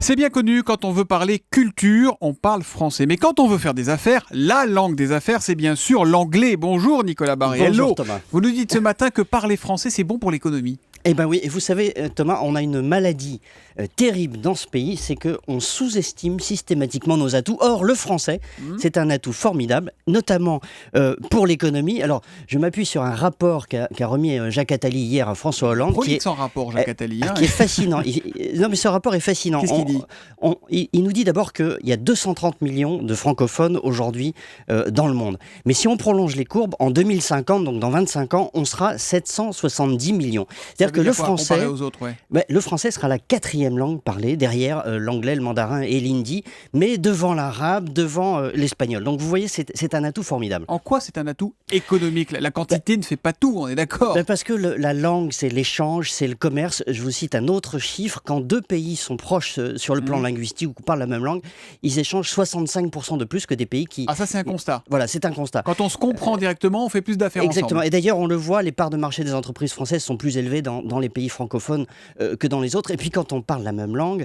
C'est bien connu, quand on veut parler culture, on parle français. Mais quand on veut faire des affaires, la langue des affaires, c'est bien sûr l'anglais. Bonjour Nicolas Barré. Bonjour Hello. Thomas. Vous nous dites ce matin que parler français, c'est bon pour l'économie. Eh bien oui, et vous savez Thomas, on a une maladie terrible dans ce pays, c'est qu'on sous-estime systématiquement nos atouts. Or, le français, c'est un atout formidable, notamment pour l'économie. Alors, je m'appuie sur un rapport qu'a remis Jacques Attali hier à François Hollande. Prolixe en rapport, Jacques Attali. Qui est fascinant. Non mais ce rapport est fascinant. Qu'est-ce qu'il dit ? Il nous dit d'abord qu'il y a 230 millions de francophones aujourd'hui dans le monde. Mais si on prolonge les courbes, en 2050, donc dans 25 ans, on sera 770 millions. C'est-à-dire que le français, aux autres, ouais. le français sera la 4e langue parlée, derrière l'anglais, le mandarin et l'hindi, mais devant l'arabe, devant l'espagnol. Donc vous voyez, c'est un atout formidable. En quoi c'est un atout économique ? La quantité ne fait pas tout, on est d'accord. Parce que la langue, c'est l'échange, c'est le commerce. Je vous cite un autre chiffre. Quand deux pays sont proches sur le plan linguistique ou parlent la même langue, ils échangent 65% de plus que des pays qui... Ah, ça c'est un constat. Voilà, c'est un constat. Quand on se comprend directement, on fait plus d'affaires ensemble. Exactement. Et d'ailleurs, on le voit, les parts de marché des entreprises françaises sont plus élevées dans les pays francophones que dans les autres. Et puis quand on parle la même langue,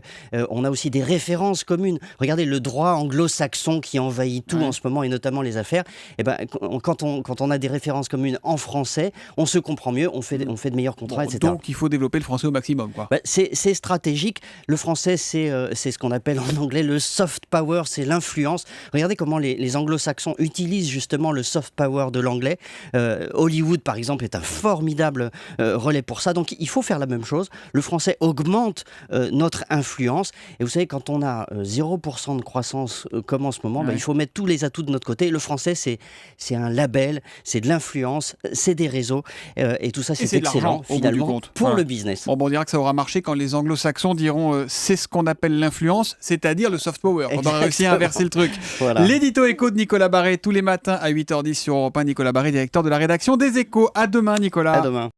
on a aussi des références communes. Regardez le droit anglo-saxon qui envahit tout en ce moment, et notamment les affaires. Et ben, quand on a des références communes en français, on se comprend mieux, on fait de meilleurs contrats, etc. Donc il faut développer le français au maximum, quoi. C'est stratégique. Le français, c'est ce qu'on appelle en anglais le soft power, c'est l'influence. Regardez comment les anglo-saxons utilisent justement le soft power de l'anglais. Hollywood, par exemple, est un formidable relais pour ça. Donc il faut faire la même chose. Le français augmente notre influence. Et vous savez, quand on a 0% de croissance comme en ce moment, il faut mettre tous les atouts de notre côté. Le français, c'est un label, c'est de l'influence, c'est des réseaux. Et tout ça, c'est excellent, finalement, pour le business. Bon, on dira que ça aura marché quand les anglo-saxons diront c'est ce qu'on appelle l'influence, c'est-à-dire le soft power. On va réussir à inverser le truc. Voilà. L'édito écho de Nicolas Barré, tous les matins à 8h10 sur Europe 1. Nicolas Barré, directeur de la rédaction des Échos. À demain, Nicolas. À demain.